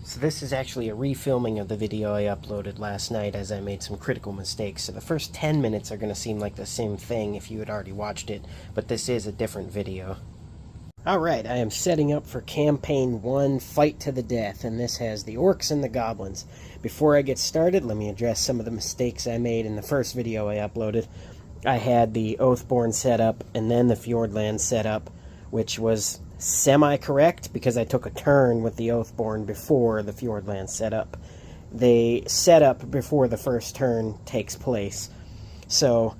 So this is actually a refilming of the video I uploaded last night as I made some critical mistakes. So the first 10 minutes are going to seem like the same thing if you had already watched it, but this is a different video. Alright, I am setting up for Campaign 1, Fight to the Death, and this has the orcs and the goblins. Before I get started, let me address some of the mistakes I made in the first video I uploaded. I had the Oathborn set up and then the Wildlands set up, which was semi-correct because I took a turn with the Oathborn before the Wildlands setup. They set up before the first turn takes place. So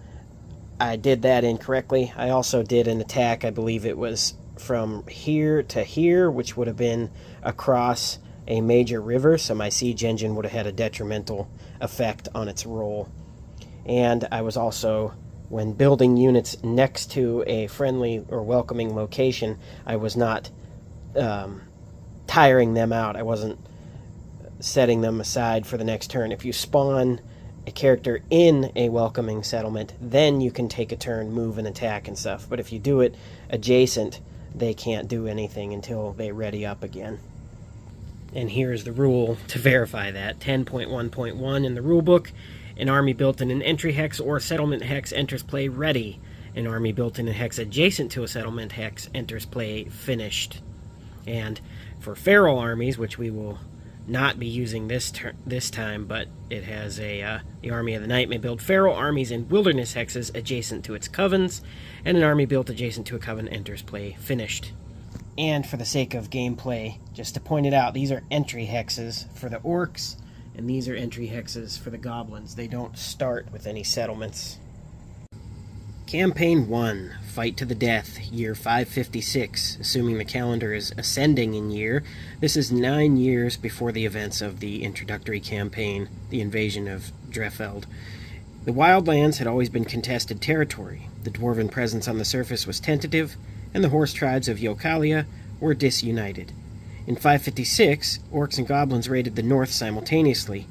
I did that incorrectly. I also did an attack, I believe it was from here to here, which would have been across a major river, so my siege engine would have had a detrimental effect on its roll. And I was also, when building units next to a friendly or welcoming location, I was not tiring them out. I wasn't setting them aside for the next turn. If you spawn a character in a welcoming settlement, then you can take a turn, move and attack and stuff. But if you do it adjacent, they can't do anything until they ready up again. And here's the rule to verify that. 10.1.1 in the rulebook. An army built in an entry hex or settlement hex enters play ready. An army built in a hex adjacent to a settlement hex enters play finished. And for feral armies, which we will not be using this time, but it has the Army of the Night may build feral armies in wilderness hexes adjacent to its covens, and an army built adjacent to a coven enters play finished. And for the sake of gameplay, just to point it out, these are entry hexes for the orcs, and these are entry hexes for the goblins. They don't start with any settlements. Campaign 1, Fight to the Death, year 556, assuming the calendar is ascending in year. This is 9 years before the events of the introductory campaign, the invasion of Drefeld. The Wildlands had always been contested territory. The dwarven presence on the surface was tentative, and the horse tribes of Jokalia were disunited. In 556, orcs and goblins raided the north simultaneously,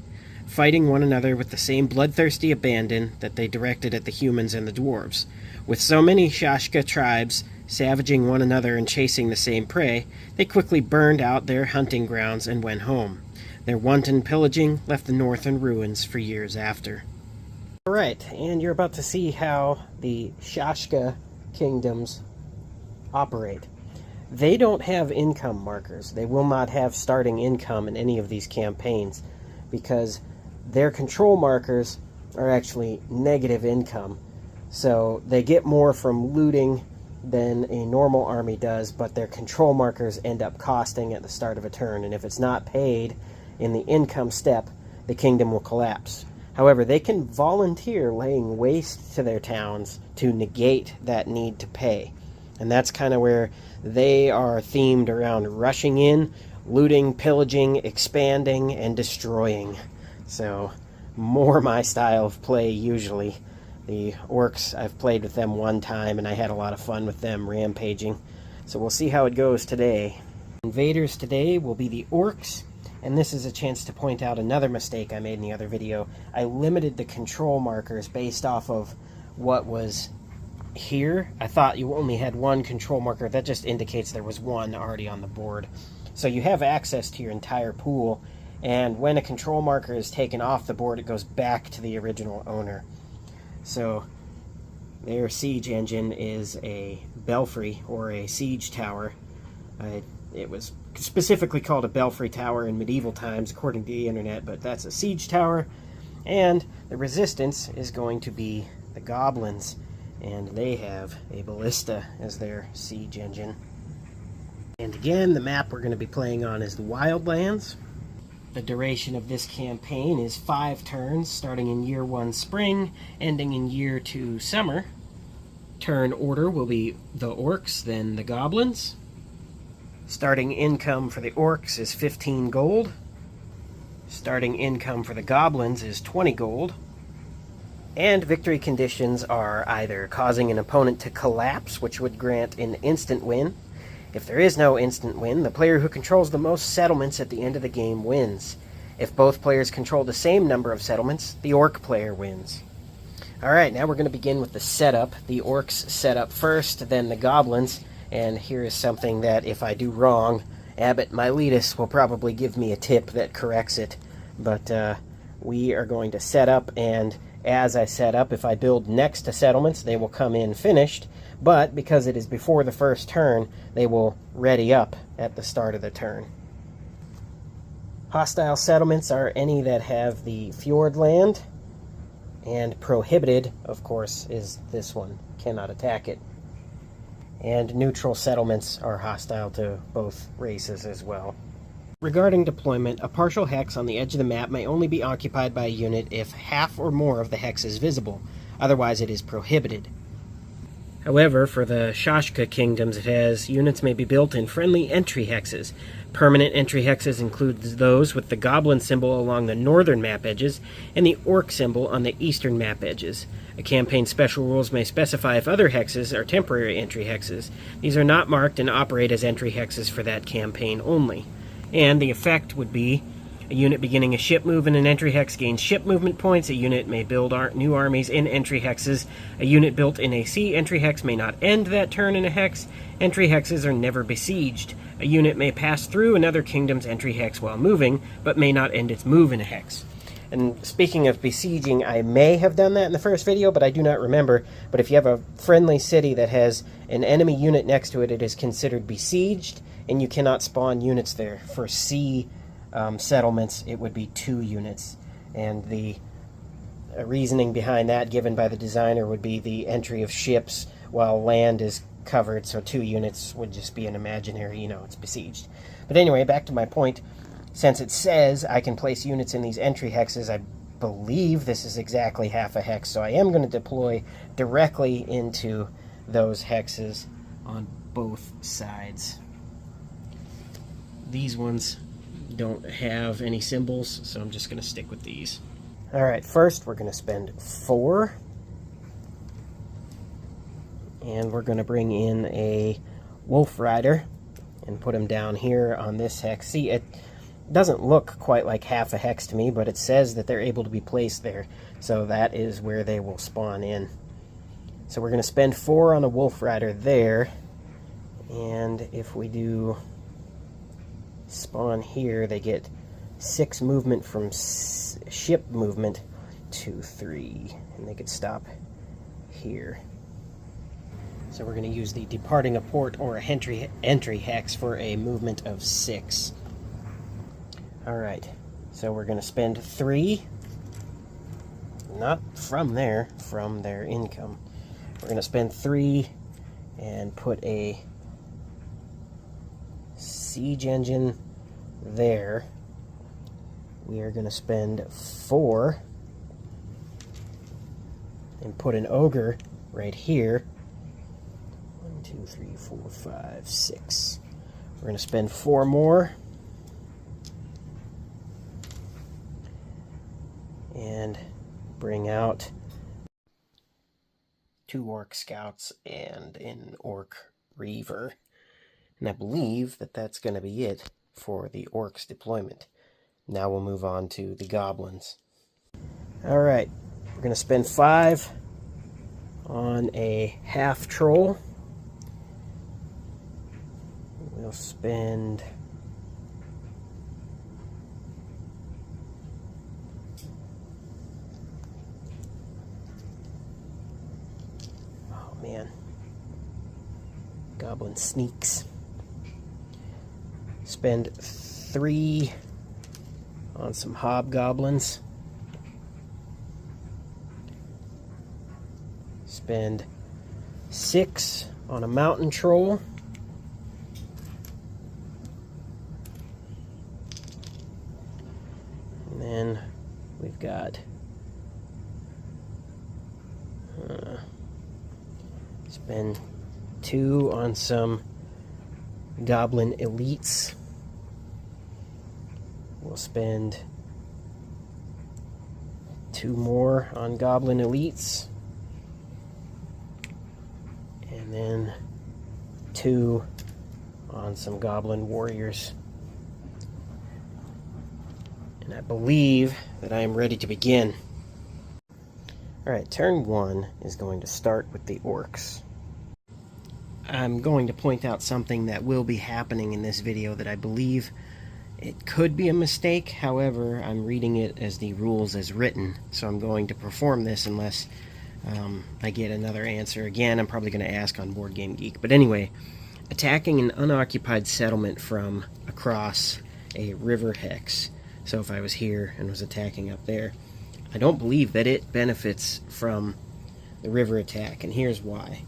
fighting one another with the same bloodthirsty abandon that they directed at the humans and the dwarves. With so many Shashka tribes savaging one another and chasing the same prey, they quickly burned out their hunting grounds and went home. Their wanton pillaging left the north in ruins for years after. Alright, and you're about to see how the Shashka kingdoms operate. They don't have income markers. They will not have starting income in any of these campaigns because their control markers are actually negative income. So they get more from looting than a normal army does, but their control markers end up costing at the start of a turn, and if it's not paid in the income step, the kingdom will collapse. However, they can volunteer laying waste to their towns to negate that need to pay. And that's kind of where they are themed around rushing in, looting, pillaging, expanding, and destroying. So, more my style of play usually. The orcs, I've played with them one time, and I had a lot of fun with them rampaging. So we'll see how it goes today. Invaders today will be the orcs, and this is a chance to point out another mistake I made in the other video. I limited the control markers based off of what was here. I thought you only had one control marker. That just indicates there was one already on the board. So you have access to your entire pool, and when a control marker is taken off the board, it goes back to the original owner. So their siege engine is a belfry or a siege tower. It was specifically called a belfry tower in medieval times according to the internet, but that's a siege tower. And the resistance is going to be the goblins, and they have a ballista as their siege engine. And again, the map we're going to be playing on is the Wildlands. The duration of this campaign is 5 turns, starting in year 1 spring, ending in year 2 summer. Turn order will be the orcs, then the goblins. Starting income for the orcs is 15 gold. Starting income for the goblins is 20 gold. And victory conditions are either causing an opponent to collapse, which would grant an instant win. If there is no instant win, the player who controls the most settlements at the end of the game wins. If both players control the same number of settlements, the orc player wins. Alright, now we're going to begin with the setup. The orcs set up first, then the goblins, and here is something that if I do wrong, Abbot Miletus will probably give me a tip that corrects it, but we are going to set up, and as I set up, if I build next to settlements, they will come in finished, but because it is before the first turn, they will ready up at the start of the turn. Hostile settlements are any that have the fjord land, and prohibited, of course, is this one. Cannot attack it. And neutral settlements are hostile to both races as well. Regarding deployment, a partial hex on the edge of the map may only be occupied by a unit if half or more of the hex is visible. Otherwise, it is prohibited. However, for the Shashka kingdoms, it has units may be built in friendly entry hexes. Permanent entry hexes include those with the goblin symbol along the northern map edges and the orc symbol on the eastern map edges. A campaign's special rules may specify if other hexes are temporary entry hexes. These are not marked and operate as entry hexes for that campaign only. And the effect would be a unit beginning a ship move in an entry hex gains ship movement points. A unit may build new armies in entry hexes. A unit built in a sea entry hex may not end that turn in a hex. Entry hexes are never besieged. A unit may pass through another kingdom's entry hex while moving, but may not end its move in a hex. And speaking of besieging, I may have done that in the first video, but I do not remember. But if you have a friendly city that has an enemy unit next to it, it is considered besieged, and you cannot spawn units there. For sea settlements, it would be 2 units. And the reasoning behind that, given by the designer, would be the entry of ships while land is covered, so 2 units would just be an imaginary, it's besieged. But anyway, back to my point. Since it says I can place units in these entry hexes, I believe this is exactly half a hex, so I am going to deploy directly into those hexes on both sides. These ones don't have any symbols, so I'm just going to stick with these. Alright, first we're going to spend 4. And we're going to bring in a wolf rider and put him down here on this hex. See, it doesn't look quite like half a hex to me, but it says that they're able to be placed there. So that is where they will spawn in. So we're going to spend 4 on a wolf rider there. And if we do spawn here, they get 6 movement from ship movement, 2, 3. And they could stop here. So we're going to use the departing a port or a entry hex for a movement of 6. Alright, so we're going to spend 3, not from there, from their income. We're going to spend 3 and put a siege engine there. We are going to spend 4 and put an ogre right here. 1, 2, 3, 4, 5, 6. We're going to spend 4 more. And bring out 2 orc scouts and an orc reaver. And I believe that that's going to be it for the orcs deployment. Now we'll move on to the goblins. Alright, we're going to spend 5 on a half troll. We'll spend goblin sneaks. Spend 3 on some hobgoblins. Spend 6 on a mountain troll. And then we've got spend 2 on some goblin elites. We'll spend 2 more on goblin elites. And then 2 on some goblin warriors. And I believe that I am ready to begin. Alright, turn 1 is going to start with the orcs. I'm going to point out something that will be happening in this video that I believe it could be a mistake. However, I'm reading it as the rules as written, so I'm going to perform this unless I get another answer. Again, I'm probably going to ask on Board Game Geek. But anyway, attacking an unoccupied settlement from across a river hex. So if I was here and was attacking up there, I don't believe that it benefits from the river attack, and here's why.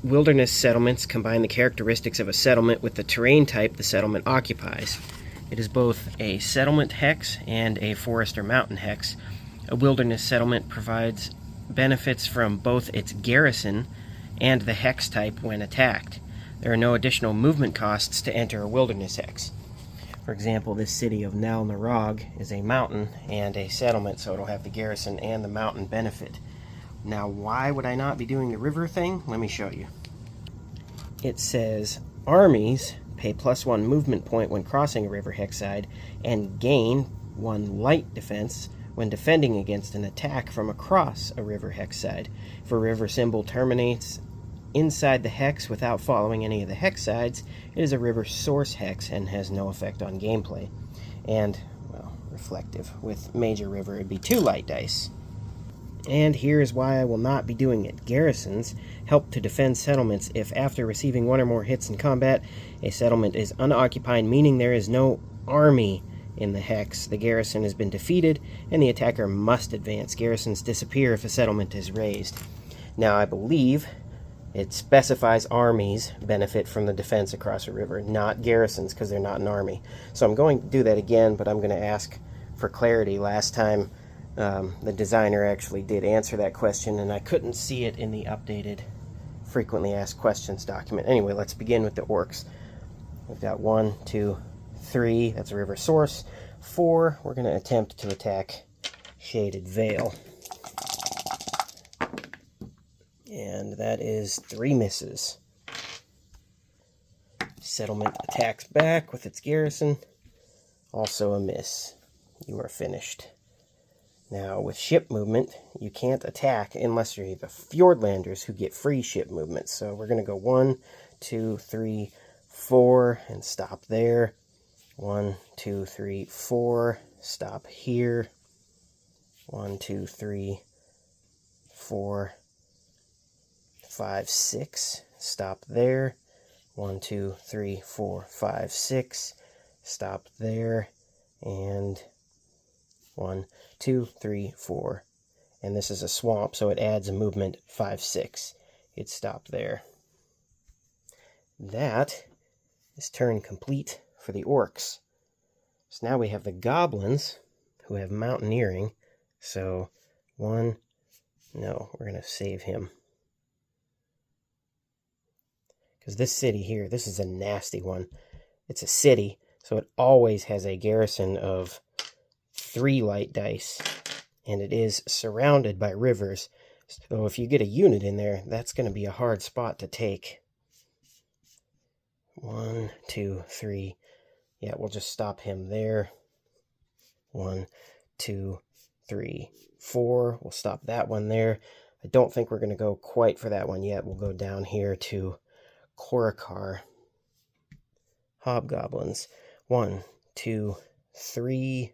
Wilderness settlements combine the characteristics of a settlement with the terrain type the settlement occupies. It is both a settlement hex and a forest or mountain hex. A wilderness settlement provides benefits from both its garrison and the hex type when attacked. There are no additional movement costs to enter a wilderness hex. For example, this city of Nal Narog is a mountain and a settlement, so it'll have the garrison and the mountain benefit. Now, why would I not be doing the river thing? Let me show you. It says, armies pay +1 movement point when crossing a river hex side and gain 1 light defense when defending against an attack from across a river hex side. If a river symbol terminates inside the hex without following any of the hex sides, it is a river source hex and has no effect on gameplay. And, well, reflective. With major river, it'd be 2 light dice. And here is why I will not be doing it. Garrisons help to defend settlements if, after receiving 1 or more hits in combat, a settlement is unoccupied, meaning there is no army in the hex. The garrison has been defeated, and the attacker must advance. Garrisons disappear if a settlement is razed. Now, I believe it specifies armies benefit from the defense across a river, not garrisons, because they're not an army. So I'm going to do that again, but I'm going to ask for clarity. Last time, the designer actually did answer that question, and I couldn't see it in the updated frequently asked questions document. Anyway, let's begin with the orcs. We've got 1, 2, 3, that's a river source. 4, we're going to attempt to attack Shaded Vale. And that is 3 misses. Settlement attacks back with its garrison. Also a miss. You are finished. Now, with ship movement, you can't attack unless you're the Fjordlanders who get free ship movement. So we're going to go 1, 2, 3, 4, and stop there. 1, 2, 3, 4, stop here. 1, 2, 3, 4, 5, 6, stop there. 1, 2, 3, 4, 5, 6, stop there. And 1, 2, 3, 4. And this is a swamp, so it adds a movement 5, 6. It stopped there. That is turn complete for the orcs. So now we have the goblins who have mountaineering. So we're going to save him. Because this city here, this is a nasty one. It's a city, so it always has a garrison of 3 light dice, and it is surrounded by rivers. So if you get a unit in there, that's going to be a hard spot to take. 1, 2, 3. Yeah, we'll just stop him there. 1, 2, 3, 4. We'll stop that one there. I don't think we're going to go quite for that one yet. We'll go down here to Korikar. Hobgoblins. 1, 2, 3.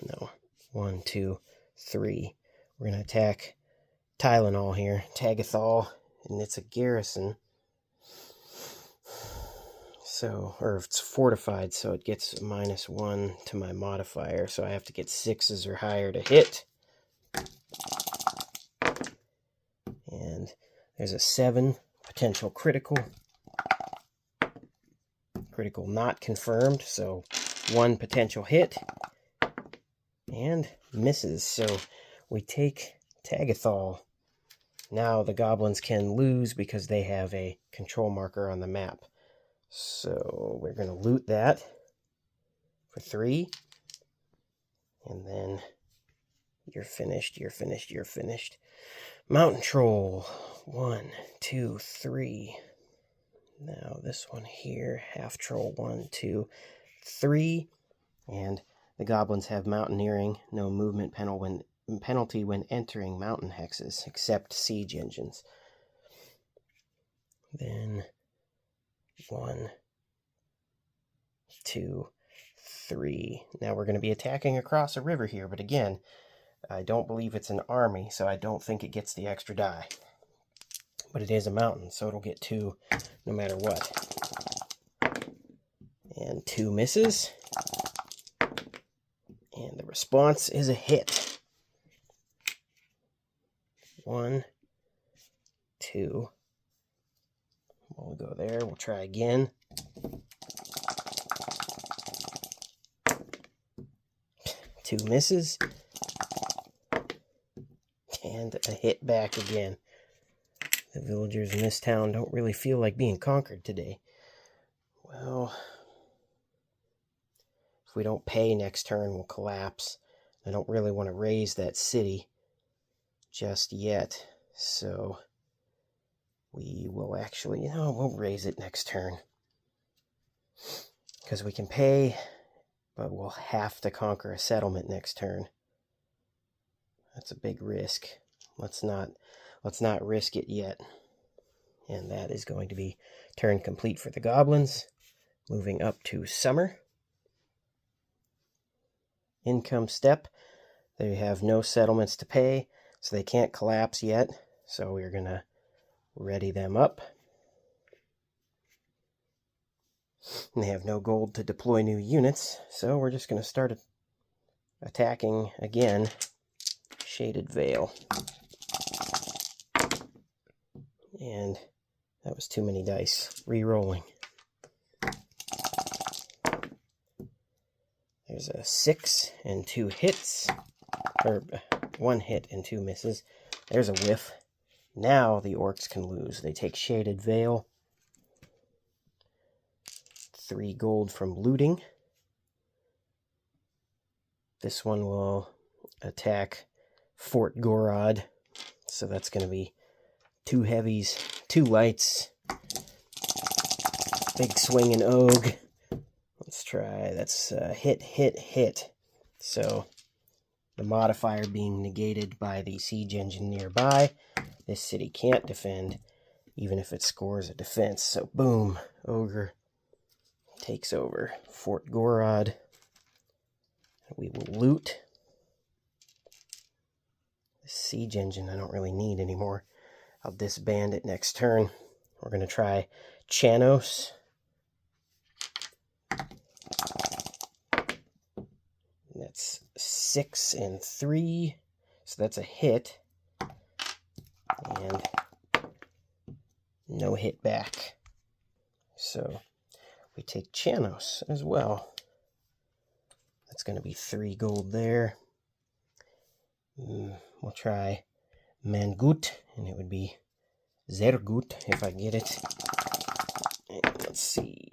No. 1, 2, 3. We're going to attack Tylenol here. Tagathol. And it's a garrison. So, or it's fortified, so it gets -1 to my modifier. So I have to get 6s or higher to hit. And there's a 7 potential critical. Critical not confirmed, so 1 potential hit. And misses, so we take Tagathol. Now the goblins can lose because they have a control marker on the map. So we're going to loot that for 3. And then you're finished, you're finished, you're finished. Mountain Troll. 1, 2, 3. Now this one here, Half Troll. 1, 2, 3. And the goblins have mountaineering, no movement penalty when entering mountain hexes, except siege engines. Then 1, 2, 3. Now we're going to be attacking across a river here, but again, I don't believe it's an army, so I don't think it gets the extra die. But it is a mountain, so it'll get 2 no matter what. And 2 misses. And the response is a hit. 1, 2. We'll go there. We'll try again. 2 misses. And a hit back again. The villagers in this town don't really feel like being conquered today. Well, if we don't pay next turn, we'll collapse. I don't really want to raise that city just yet. So we will actually, we'll raise it next turn. Because we can pay, but we'll have to conquer a settlement next turn. That's a big risk. Let's not risk it yet. And that is going to be turn complete for the goblins. Moving up to summer. Income step. They have no settlements to pay, so they can't collapse yet. So we're going to ready them up. And they have no gold to deploy new units, so we're just going to start attacking again. Shaded Vale. And that was too many dice. Re-rolling. There's a 6 and 2 hits. Or 1 hit and 2 misses. There's a whiff. Now the orcs can lose. They take Shaded Vale. 3 gold from looting. This one will attack Fort Gorod. So that's going to be 2 heavies, 2 lights. Big swinging Ogue. Let's try. That's hit, hit, hit. So the modifier being negated by the siege engine nearby. This city can't defend, even if it scores a defense. So boom, Ogre takes over Fort Gorod. We will loot. The siege engine I don't really need anymore. I'll disband it next turn. We're going to try Chanos. That's 6 and 3. So that's a hit. And no hit back. So we take Chanos as well. That's going to be 3 gold there. We'll try Mangut, and it would be Zergut if I get it. And let's see.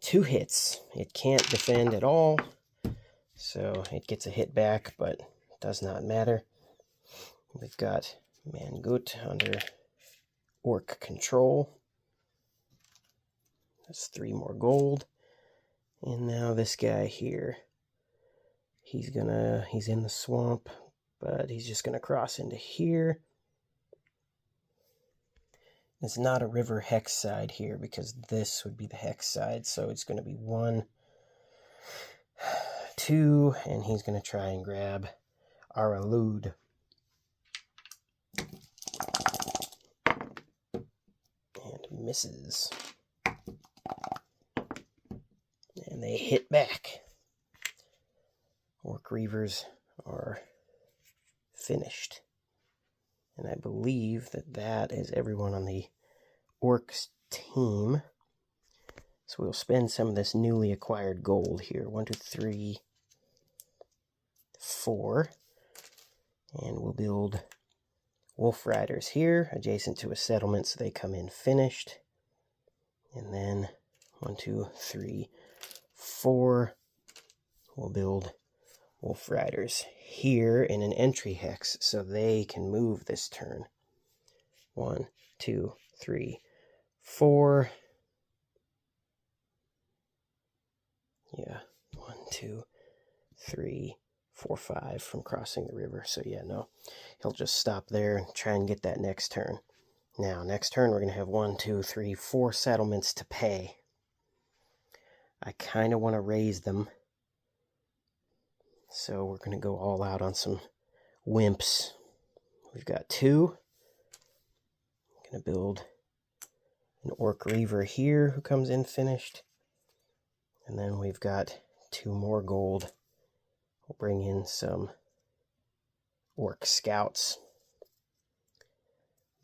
2 hits. It can't defend at all. So it gets a hit back, but it does not matter. We've got Mangut under orc control. That's 3 more gold. And now this guy here. He's in the swamp, but he's just gonna cross into here. It's not a river hex side here because this would be the hex side, so it's gonna be 1, 2, and he's gonna try and grab Aralud. And misses. And they hit back. Orc Reavers are finished. And I believe that is everyone on the Orcs team. So we'll spend some of this newly acquired gold here. 1, 2, 3, 4. And we'll build Wolf Riders here, adjacent to a settlement, so they come in finished. And then 1, 2, 3, 4. We'll build Wolf Riders here in an entry hex, so they can move this turn. 1, 2, 3, 4. Yeah, 1, 2, 3, 4, 5 from crossing the river. So yeah, no, he'll just stop there and try and get that next turn. Now, next turn, we're going to have 1, 2, 3, 4 settlements to pay. I kind of want to raise them. So we're going to go all out on some wimps. We've got 2. I'm going to build an orc reaver here who comes in finished. And then we've got 2 more gold. We'll bring in some orc scouts.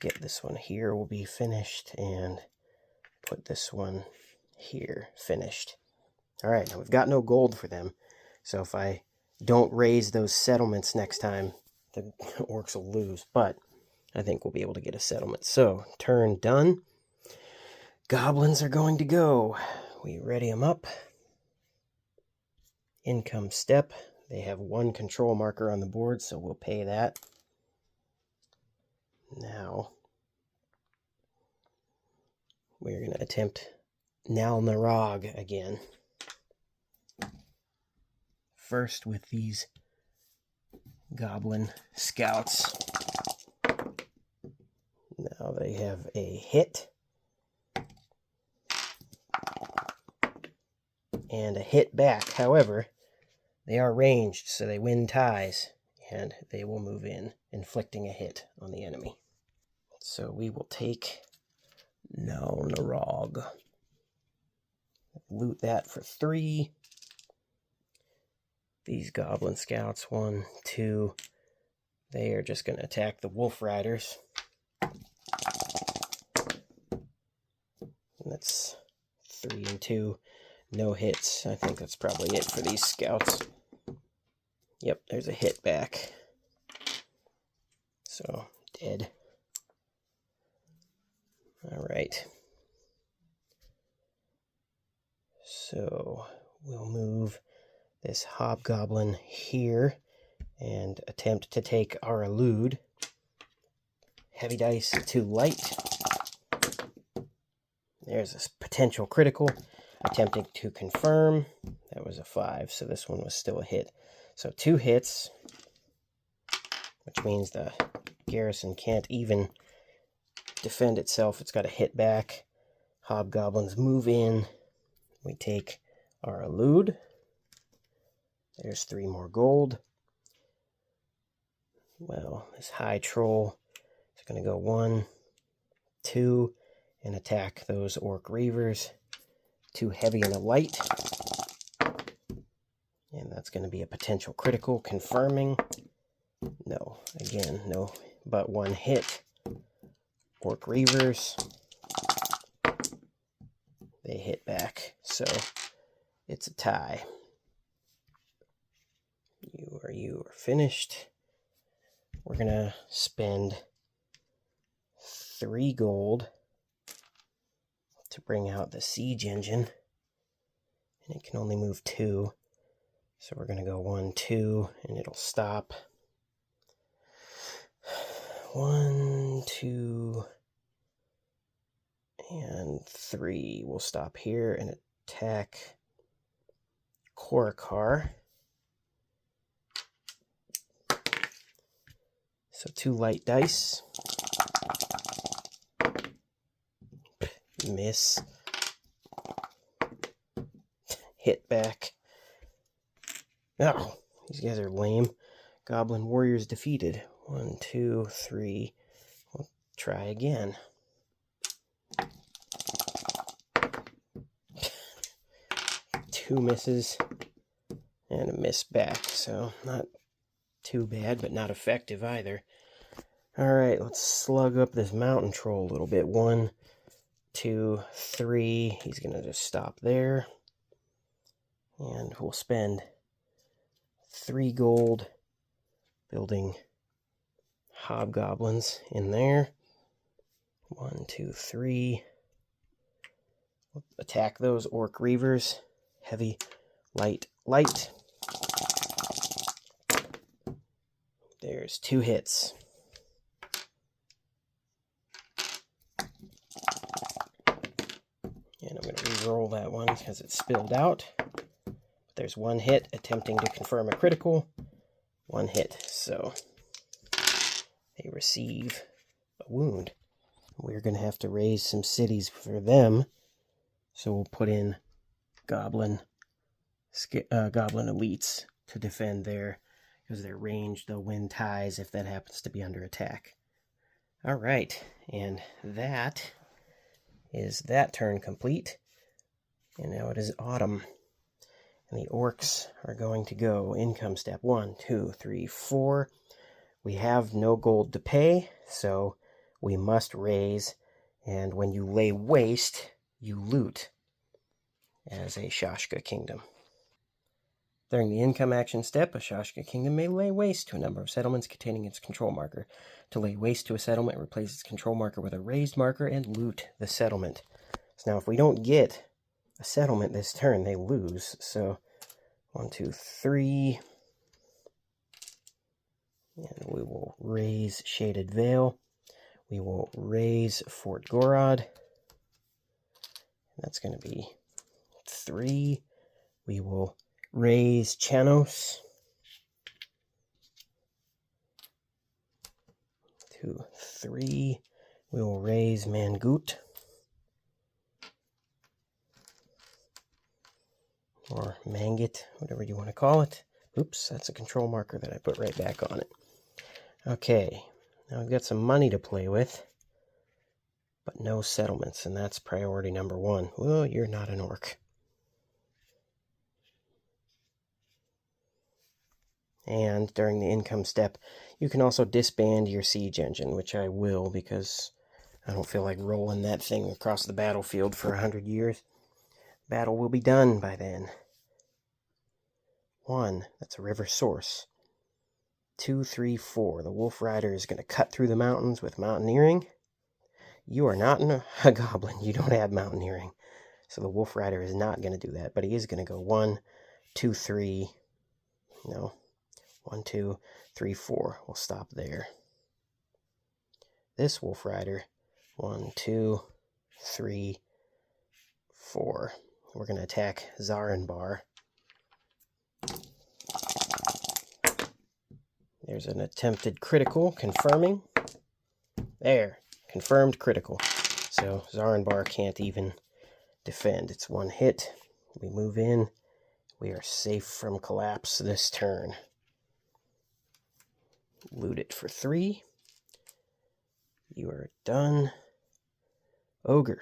Get this one here will be finished, and put this one here finished. Alright, now we've got no gold for them, so if I don't raise those settlements next time, the orcs will lose, but I think we'll be able to get a settlement. So, turn done. Goblins are going to go. We ready them up. Income step. They have 1 control marker on the board, so we'll pay that. Now, we're going to attempt Nal Narog again. First with these goblin scouts. Now they have a hit. And a hit back. However, they are ranged, so they win ties. And they will move in, inflicting a hit on the enemy. So we will take Nal Narog. Loot that for 3. These goblin scouts, 1, 2, they are just going to attack the wolf riders. And that's 3 and 2, no hits. I think that's probably it for these scouts. Yep, there's a hit back. So, dead. Alright. So, we'll move this hobgoblin here and attempt to take our elude. Heavy dice, 2 light. There's a potential critical. Attempting to confirm. That was a 5, so this one was still a hit. So 2 hits, which means the garrison can't even defend itself. It's got a hit back. Hobgoblins move in. We take our elude. There's 3 more gold. Well, this high troll is going to go 1, 2, and attack those orc reavers. 2 heavy and a light. And that's going to be a potential critical, confirming. No, again, no, but 1 hit. Orc reavers. They hit back, so it's a tie. You are finished. We're going to spend 3 gold to bring out the siege engine. And it can only move 2. So we're going to go 1, 2, and it'll stop. 1, 2, and 3. We'll stop here and attack Korakar. So 2 light dice. Miss. Hit back. Oh, these guys are lame. Goblin warriors defeated. 1, 2, 3. We'll try again. Two misses and a miss back, so not too bad, but not effective either. Alright, let's slug up this mountain troll a little bit. 1, 2, 3. He's going to just stop there. And we'll spend 3 gold building hobgoblins in there. 1, 2, 3. We'll attack those orc reavers. Heavy, light, light. There's 2 hits. And I'm going to re-roll that one because it spilled out. There's 1 hit attempting to confirm a critical. 1 hit, so they receive a wound. We're going to have to raise some cities for them. So we'll put in goblin elites to defend there, because their range, they'll win ties if that happens to be under attack. All right, and that is that turn complete. And now it is autumn. And the orcs are going to go income step 1, 2, 3, 4. We have no gold to pay, so we must raise. And when you lay waste, you loot as a Shashka kingdom. During the income action step, a Shashka kingdom may lay waste to a number of settlements containing its control marker. To lay waste to a settlement, replace its control marker with a raised marker and loot the settlement. So now if we don't get a settlement this turn, they lose. So 1, 2, 3. And we will raise Shaded Vale. We will raise Fort Gorod. That's going to be 3. We will raise Chanos. 2, 3. We will raise Mangut. Or Mangit, whatever you want to call it. Oops, that's a control marker that I put right back on it. Okay, now we've got some money to play with, but no settlements, and that's priority number 1. Well, you're not an orc. And during the income step, you can also disband your siege engine, which I will, because I don't feel like rolling that thing across the battlefield for 100 years. Battle will be done by then. 1, that's a river source. 2, 3, 4. The Wolf Rider is going to cut through the mountains with mountaineering. You are not a goblin. You don't have mountaineering. So the Wolf Rider is not going to do that. But he is going to go 1, 2, 3. No. 1, 2, 3, 4. We'll stop there. This Wolf Rider. 1, 2, 3, 4. We're going to attack Zarenbar. There's an attempted critical, confirming. There, confirmed critical. So Zarenbar can't even defend. It's 1 hit. We move in. We are safe from collapse this turn. Loot it for 3. You are done. Ogre.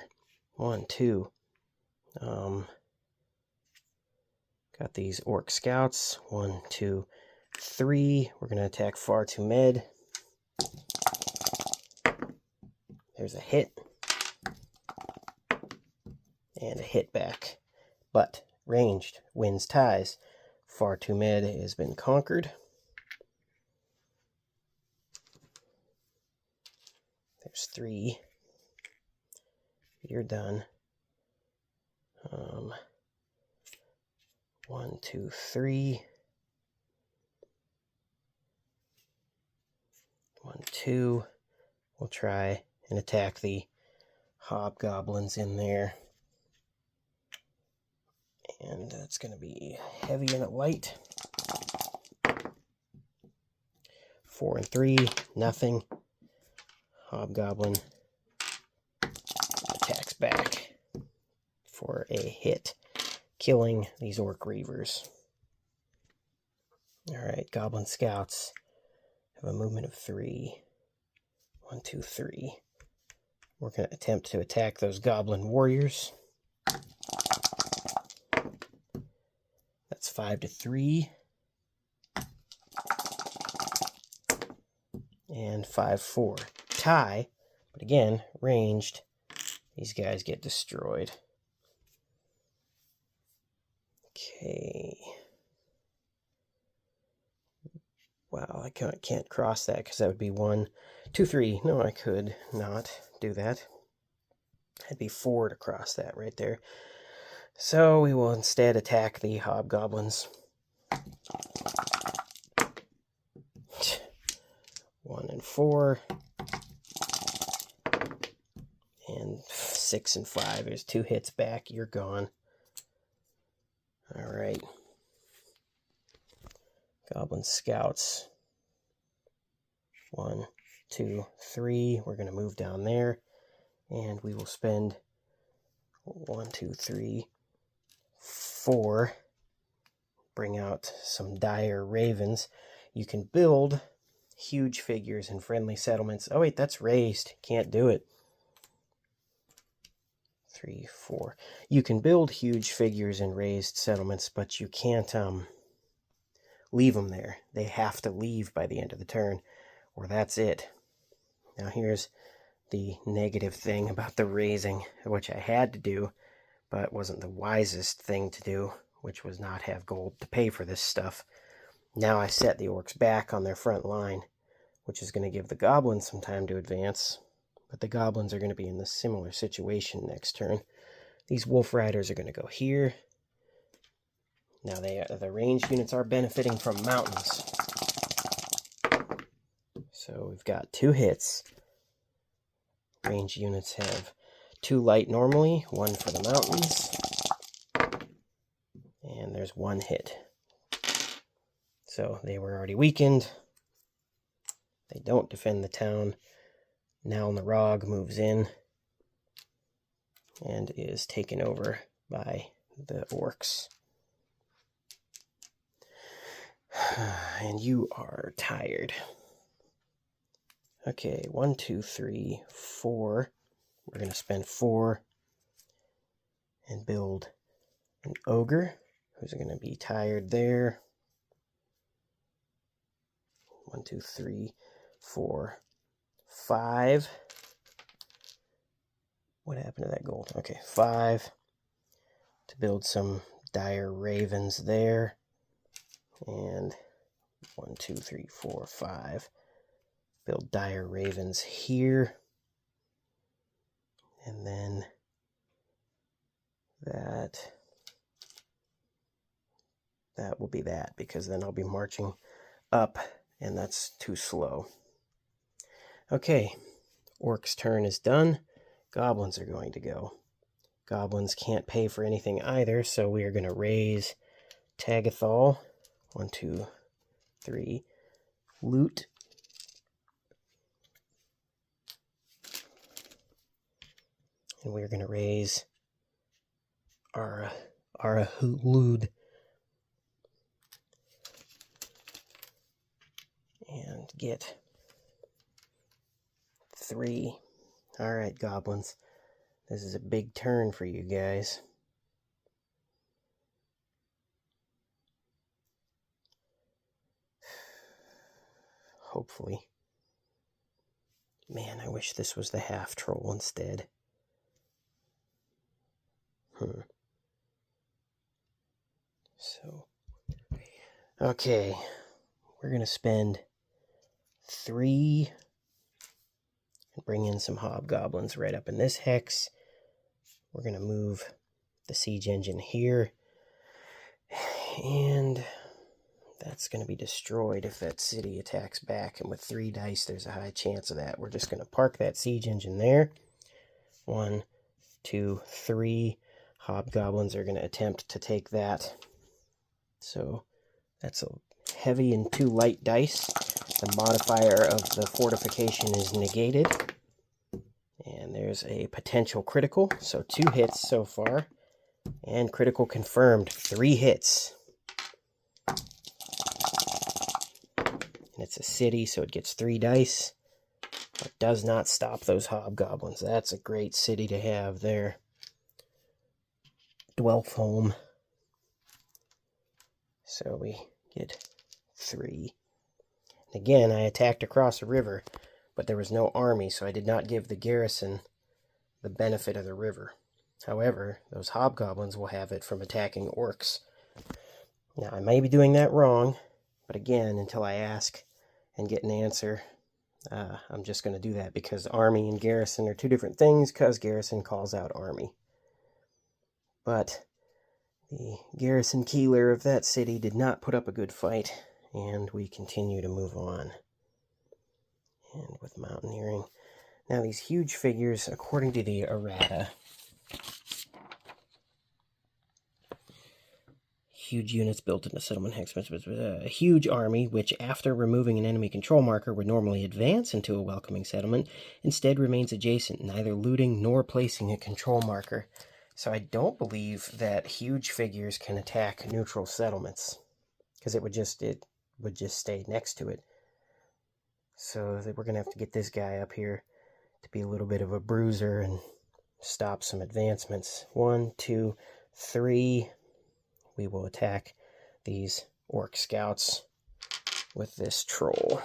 1, 2. Got these orc scouts. 1, 2, 3. We're going to attack far to med. There's a hit. And a hit back. But ranged wins ties. Far to med has been conquered. There's 3. You're done. 1, 2, 3. 1, 2. We'll try and attack the hobgoblins in there. And that's going to be heavy and light. 4 and 3. Nothing. Hobgoblin attacks back for a hit, killing these orc reavers. Alright, goblin scouts have a movement of 3. 1, 2, 3. We're going to attempt to attack those goblin warriors. That's 5 to 3. And 5, 4. Tie, but again, ranged. These guys get destroyed. Okay. Wow, I can't cross that because that would be 1, 2, 3. No, I could not do that. That'd be 4 to cross that right there. So we will instead attack the hobgoblins. 1 and 4. And 6 and 5. There's 2 hits back. You're gone. Alright. Goblin scouts. 1, 2, 3. We're going to move down there. And we will spend 1, 2, 3, 4. Bring out some dire ravens. You can build huge figures in friendly settlements. Oh wait, that's raised. Can't do it. 3, 4. You can build huge figures in raised settlements, but you can't leave them there. They have to leave by the end of the turn, or that's it. Now here's the negative thing about the raising, which I had to do, but wasn't the wisest thing to do, which was not have gold to pay for this stuff. Now I set the orcs back on their front line, which is going to give the goblins some time to advance, but the goblins are going to be in a similar situation next turn. These wolf riders are going to go here. Now the ranged units are benefiting from mountains. So we've got 2 hits. Ranged units have 2 light normally, 1 for the mountains. And there's 1 hit. So they were already weakened. They don't defend the town. Now Narog moves in and is taken over by the orcs. And you are tired. Okay, 1, 2, 3, 4. We're going to spend 4 and build an ogre who's going to be tired there. 1, 2, 3, 4, 5. What happened to that gold? Okay, 5 to build some dire ravens there. And 1, 2, 3, 4, 5. Build dire ravens here. And then that will be that, because then I'll be marching up, and that's too slow. Okay, orcs' turn is done. Goblins are going to go. Goblins can't pay for anything either, so we are going to raise Tagathol. 1, 2, 3. Loot. And we're going to raise Arahulud. And get 3. Alright, goblins. This is a big turn for you guys. Hopefully. Man, I wish this was the half troll instead. So, okay, we're going to spend 3 and bring in some hobgoblins right up in this hex. We're going to move the siege engine here, and that's going to be destroyed if that city attacks back, and with 3 dice there's a high chance of that. We're just going to park that siege engine there. 1, 2, 3. Hobgoblins are going to attempt to take that. So that's a heavy and 2 light dice. The modifier of the fortification is negated. And there's a potential critical. So 2 hits so far. And critical confirmed. 3 hits. And it's a city, so it gets 3 dice. But does not stop those hobgoblins. That's a great city to have there. Dwelfholm. So we get 3. And again, I attacked across a river, but there was no army, so I did not give the garrison the benefit of the river. However, those hobgoblins will have it from attacking orcs. Now, I may be doing that wrong, but again, until I ask and get an answer, I'm just going to do that, because army and garrison are 2 different things, because garrison calls out army. But the garrison keeler of that city did not put up a good fight, and we continue to move on. And with mountaineering. Now these huge figures, according to the errata, huge units built into settlement hex. A huge army, which after removing an enemy control marker would normally advance into a welcoming settlement, instead remains adjacent, neither looting nor placing a control marker. So I don't believe that huge figures can attack neutral settlements, because it would just stay next to it. So we're going to have to get this guy up here to be a little bit of a bruiser and stop some advancements. 1, 2, 3. We will attack these orc scouts with this troll.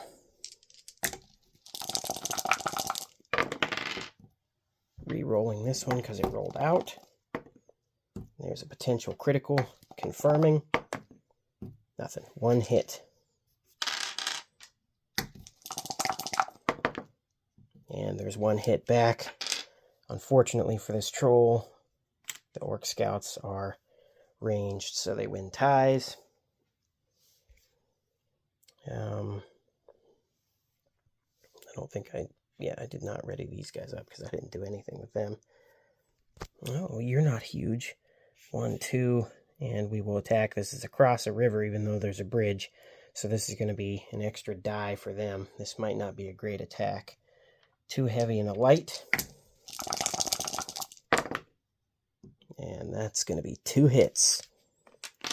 Re-rolling this one because it rolled out. There's a potential critical, confirming. Nothing. 1 hit. And there's 1 hit back. Unfortunately for this troll, the orc scouts are ranged, so they win ties. I don't think I did not ready these guys up because I didn't do anything with them. Oh, you're not huge. 1, 2, and we will attack. This is across a river, even though there's a bridge. So this is going to be an extra die for them. This might not be a great attack. 2 heavy and a light. And that's going to be 2 hits.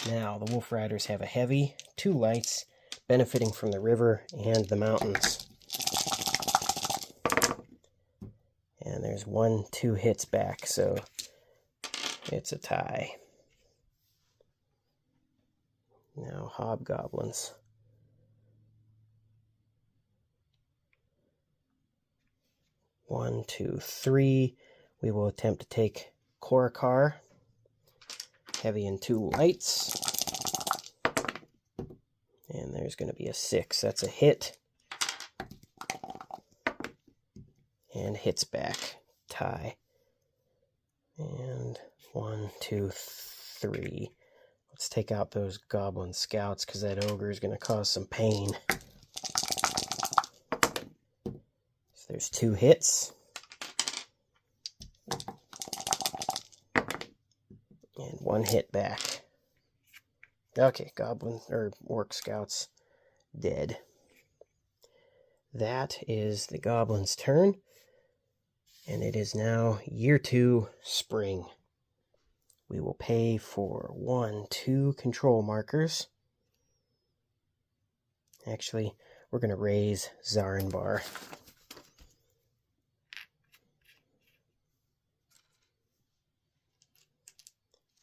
Now, the Wolf Riders have a heavy, 2 lights, benefiting from the river and the mountains. And there's 1, 2 hits back, so it's a tie. Now, hobgoblins. 1, 2, 3. We will attempt to take Korokar. Heavy and 2 lights. And there's going to be a 6. That's a hit. And hits back. Tie. And 1, 2, 3. Let's take out those goblin scouts because that ogre is going to cause some pain. So there's 2 hits. And 1 hit back. Okay, goblin or orc scouts dead. That is the goblin's turn. And it is now year 2, spring. We will pay for 1, 2 control markers. Actually, we're going to raise Zarenbar.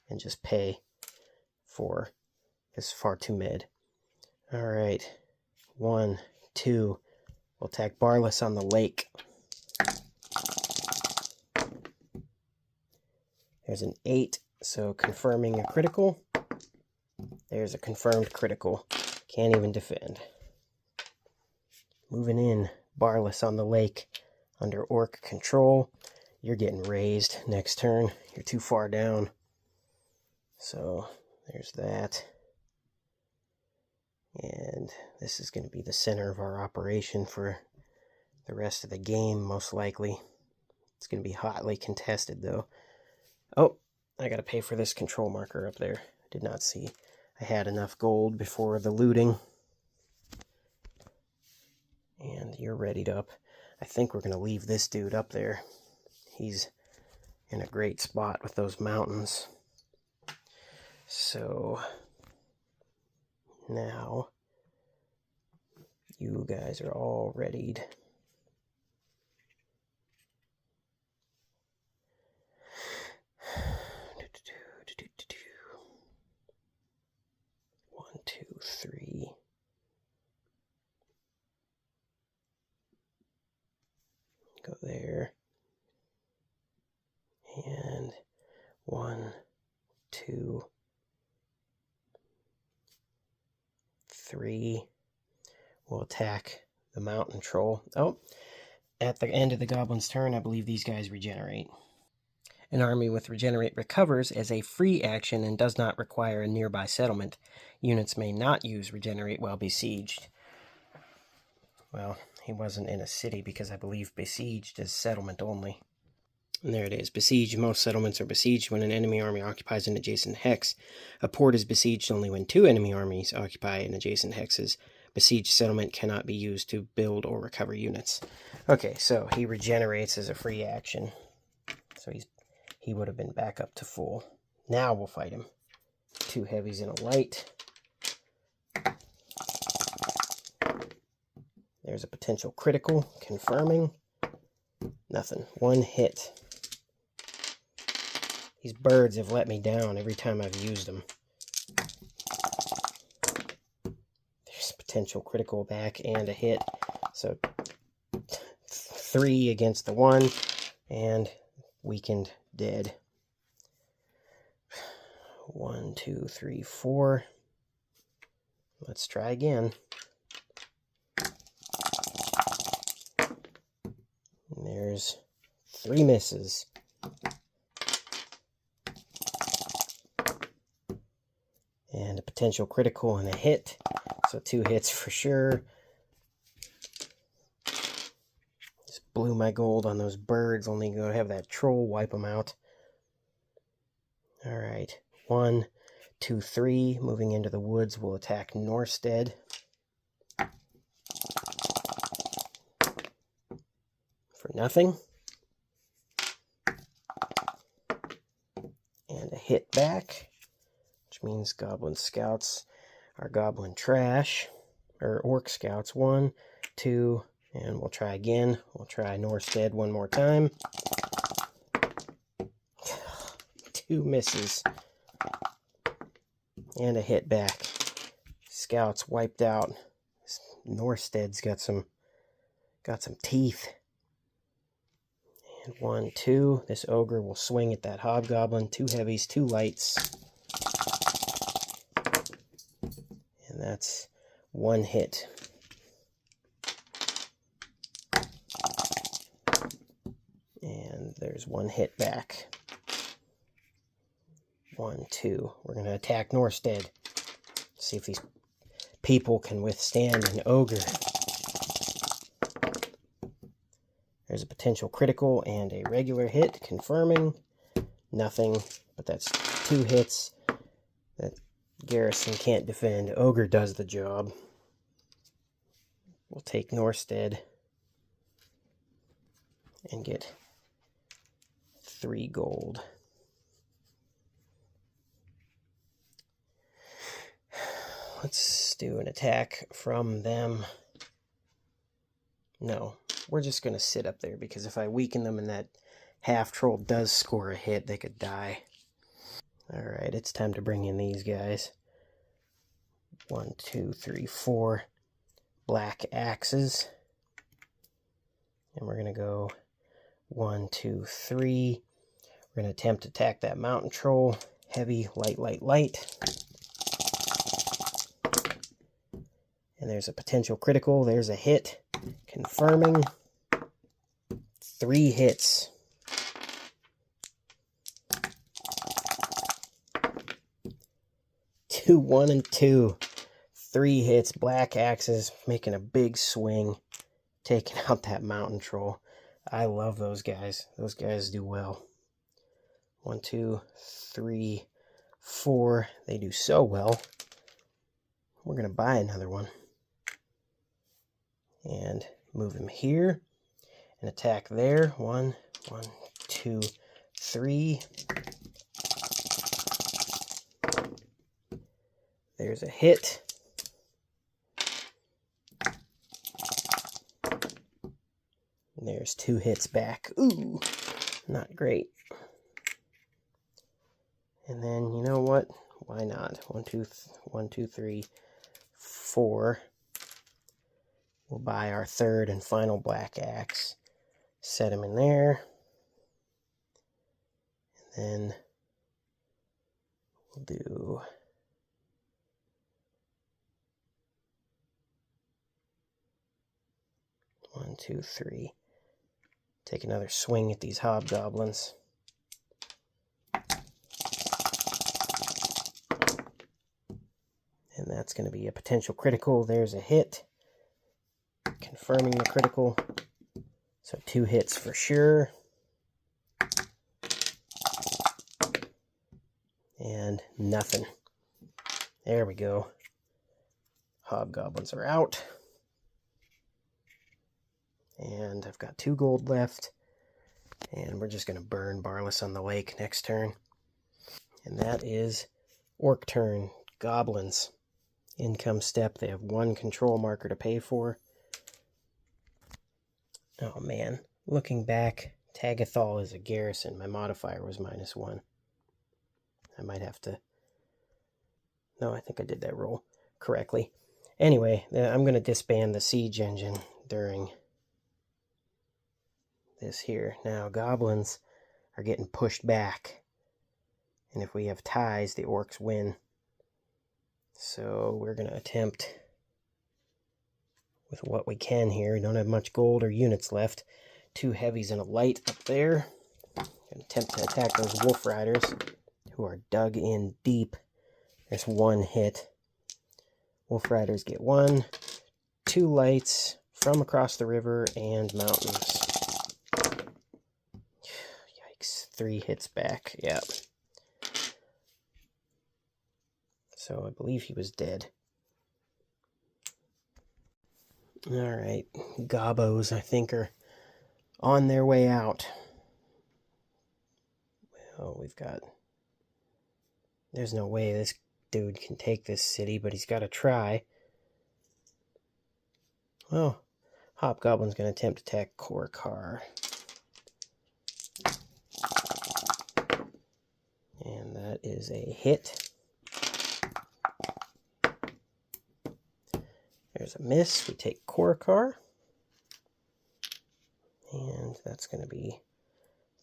And just pay for this far too mid. Alright. 1, 2. We'll attack Barless on the lake. There's an 8, so confirming a critical. There's a confirmed critical. Can't even defend. Moving in, Barless on the lake under orc control. You're getting raised next turn. You're too far down. So there's that. And this is going to be the center of our operation for the rest of the game, most likely. It's going to be hotly contested, though. Oh, I got to pay for this control marker up there. Did not see I had enough gold before the looting. And you're readied up. I think we're going to leave this dude up there. He's in a great spot with those mountains. So now you guys are all readied. One, two, three. Go there. And 1, 2, 3. We'll attack the mountain troll. Oh, at the end of the goblin's turn, I believe these guys regenerate. An army with regenerate recovers as a free action and does not require a nearby settlement. Units may not use regenerate while besieged. Well, he wasn't in a city because I believe besieged is settlement only. And there it is. Besieged. Most settlements are besieged when an enemy army occupies an adjacent hex. A port is besieged only when 2 enemy armies occupy an adjacent hexes. Besieged settlement cannot be used to build or recover units. Okay, so he regenerates as a free action. So he would have been back up to full. Now we'll fight him. 2 heavies and a light. There's a potential critical, confirming. Nothing. 1 hit. These birds have let me down every time I've used them. There's a potential critical back and a hit. So 3 against the 1 and weakened dead. 1, 2, 3, 4. Let's try again. And there's 3 misses. And a potential critical and a hit. So 2 hits for sure. Just blew my gold on those birds. Only going to have that troll wipe them out. Alright. 1, 2, 3. Moving into the woods will attack Norstead. For nothing. And a hit back. Which means goblin scouts are goblin trash. Or orc scouts. 1, 2, and we'll try again. We'll try Norstead one more time. 2 misses. And a hit back. Scouts wiped out. Norstead's got some teeth. And 1, 2. This ogre will swing at that hobgoblin. 2 heavies, 2 lights. And that's 1 hit. And there's 1 hit back. 1, 2. We're going to attack Norstead. See if these people can withstand an ogre. There's a potential critical and a regular hit, confirming. Nothing, but that's 2 hits. That garrison can't defend. Ogre does the job. We'll take Norstead and get 3 gold. Let's do an attack from them. No, we're just going to sit up there because if I weaken them and that half troll does score a hit, they could die. Alright, it's time to bring in these guys. 1, 2, 3, 4 black axes. And we're going to go 1, 2, 3. We're going to attempt to attack that mountain troll. Heavy, light, light, light. And there's a potential critical. There's a hit. Confirming. 3 hits. Two, 1, and 2. 3 hits. Black axes making a big swing. Taking out that mountain troll. I love those guys. Those guys do well. 1, 2, 3, 4. They do so well. We're going to buy another one. And move him here. And attack there. 1, 2, 3. There's a hit. And there's 2 hits back. Ooh, not great. And then, you know what? Why not? 1, 2, 3, 4. We'll buy our 3rd and final black axe. Set him in there. And then we'll do 1, 2, 3. Take another swing at these hobgoblins. And that's going to be a potential critical. There's a hit. Confirming the critical. So 2 hits for sure. And nothing. There we go. Hobgoblins are out. And I've got 2 gold left. And we're just going to burn Barless on the Lake next turn. And that is orc turn. Goblins. Income step. They have 1 control marker to pay for. Oh man. Looking back, Tagathol is a garrison. My modifier was -1. I might have to... No, I think I did that roll correctly. Anyway, I'm going to disband the siege engine during this here. Now, goblins are getting pushed back. And if we have ties, the orcs win. So we're going to attempt with what we can here. We don't have much gold or units left. 2 heavies and a light up there. Going to attempt to attack those wolf riders who are dug in deep. There's 1 hit. Wolf riders get 1. 2 lights from across the river and mountains. Yikes. 3 hits back. Yeah. So I believe he was dead. Alright. Gobos, I think, are on their way out. Well, we've got... There's no way this dude can take this city, but he's got to try. Well, Hobgoblin's going to attempt to attack Korkar. And that is a hit. There's a miss. We take Korkar. And that's going to be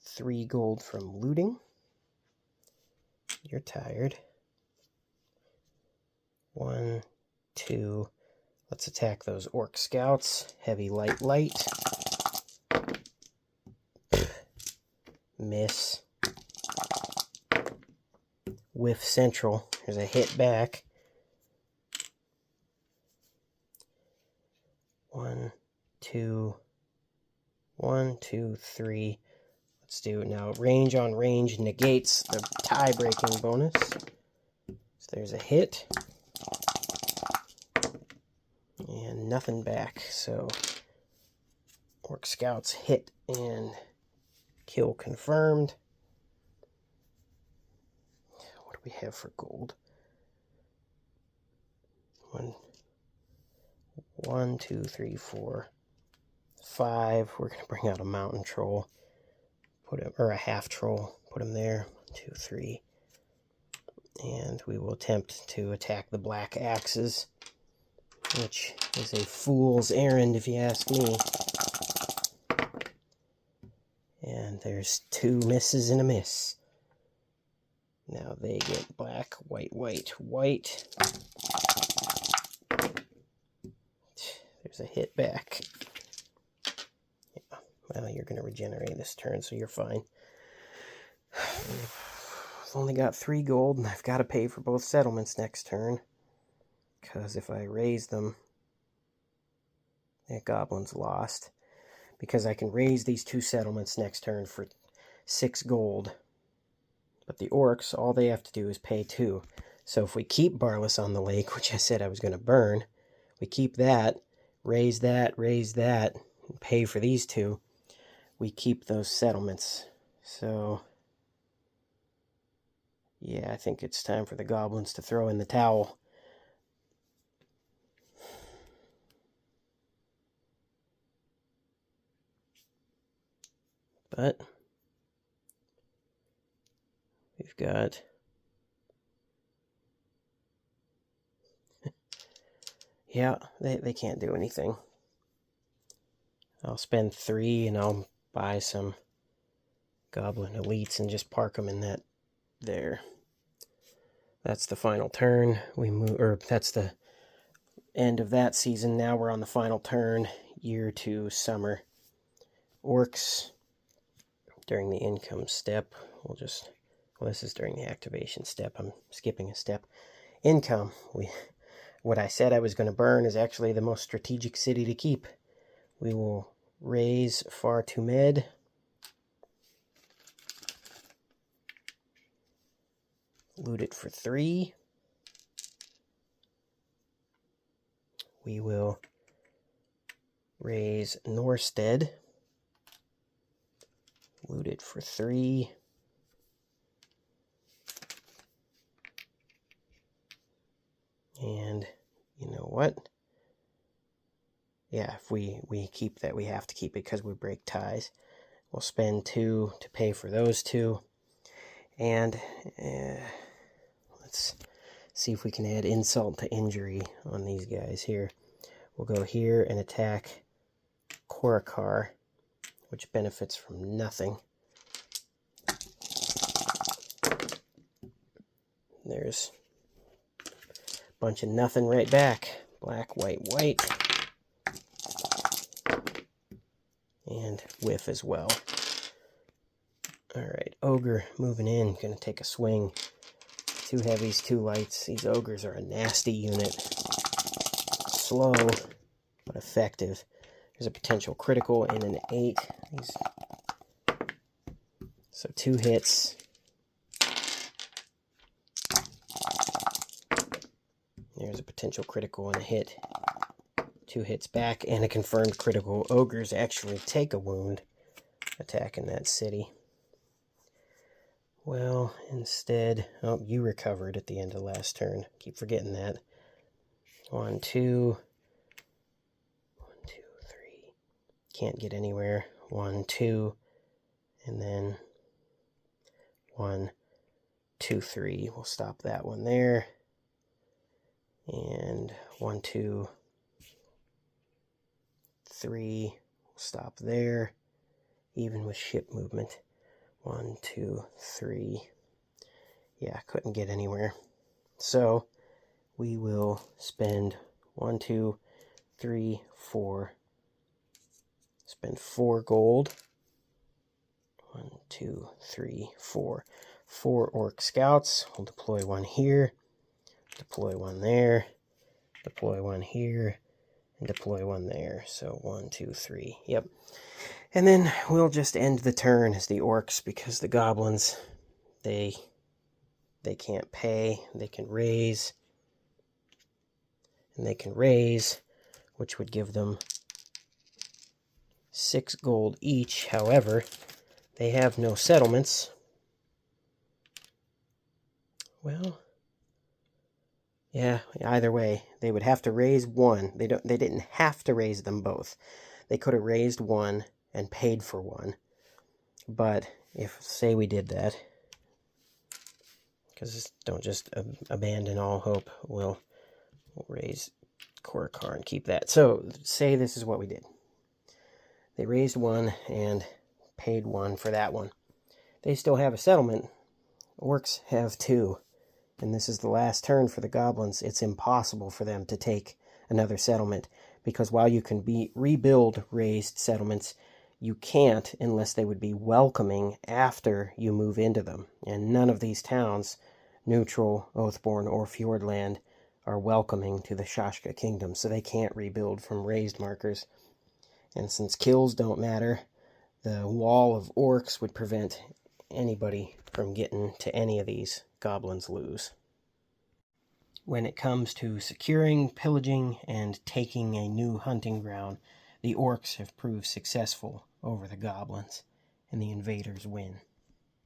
3 gold from looting. You're tired. 1, 2. Let's attack those orc scouts. Heavy, light, light. Miss. Whiff central. There's a hit back. 1, 2. 1, 2, 3. Let's do it now. Range on range negates the tie-breaking bonus. So there's a hit. And nothing back. So orc scouts hit and kill confirmed. What do we have for gold? 1, 2, 3, 4, 5. We're going to bring out a mountain troll. Put him, or a half troll. Put him there. 1, 2, 3. And we will attempt to attack the black axes, which is a fool's errand if you ask me. And there's 2 misses and a miss. Now they get black, white, white, white. There's a hit back. Yeah, well, you're going to regenerate this turn, so you're fine. I've only got 3 gold, and I've got to pay for both settlements next turn. Because if I raise them, that goblin's lost. Because I can raise these 2 settlements next turn for 6 gold. But the orcs, all they have to do is pay 2. So if we keep Barless on the Lake, which I said I was going to burn, we keep that, raise that, and pay for these 2, we keep those settlements. So, yeah, I think it's time for the goblins to throw in the towel. But we've got... yeah, they can't do anything. I'll spend 3 and I'll buy some goblin elites and just park them in that there. That's the final turn. We move, or that's the end of that season. Now we're on the final turn, year 2 summer. Orcs during the income step. Well, this is during the activation step. I'm skipping a step. Income. What I said I was going to burn is actually the most strategic city to keep. We will raise Far to Med. loot it for 3. We will raise Norstead, loot it for 3. And you know what? Yeah, if we keep that, we have to keep it because we break ties. We'll spend 2 to pay for those 2. And let's see if we can add insult to injury on these guys here. We'll go here and attack Korakar, which benefits from nothing. There's a bunch of nothing right back. Black, white, white. And whiff as well. Alright, ogre moving in. Gonna take a swing. 2 heavies, 2 lights. These ogres are a nasty unit. Slow, but effective. There's a potential critical and an 8. So 2 hits. There's a potential critical and a hit. 2 hits back and a confirmed critical. Ogres actually take a wound attacking that city. Well, instead, oh, you recovered at the end of last turn. Keep forgetting that. 1, 2. 1, 2, 3. Can't get anywhere. 1, 2. And then 1, 2, 3. We'll stop that one there. And 1, 2, 3. We'll stop there. Even with ship movement. 1, 2, 3. Yeah, couldn't get anywhere. So we will spend 1, 2, 3, 4. Spend 4 gold. 1, 2, 3, 4. 4 orc scouts. We'll deploy 1 here. Deploy 1 there. Deploy 1 here. And deploy 1 there. So 1, 2, 3. Yep. And then we'll just end the turn as the orcs, because the goblins, they can't pay. They can raise. And they can raise, which would give them 6 gold each. However, they have no settlements. Well, yeah, either way, they would have to raise 1. They didn't have to raise them both. They could have raised 1 and paid for 1. But if, say we did that, because don't just abandon all hope, we'll raise Korakar and keep that. So, say this is what we did. They raised 1 and paid 1 for that one. They still have a settlement. Orcs have 2. And this is the last turn for the goblins. It's impossible for them to take another settlement, because while you can rebuild raised settlements, you can't unless they would be welcoming after you move into them. And none of these towns, Neutral, Oathborn, or Fjordland, are welcoming to the Shashka kingdom, so they can't rebuild from raised markers. And since kills don't matter, the wall of orcs would prevent anybody from getting to any of these. Goblins lose. When it comes to securing, pillaging, and taking a new hunting ground, the orcs have proved successful over the goblins, and the invaders win.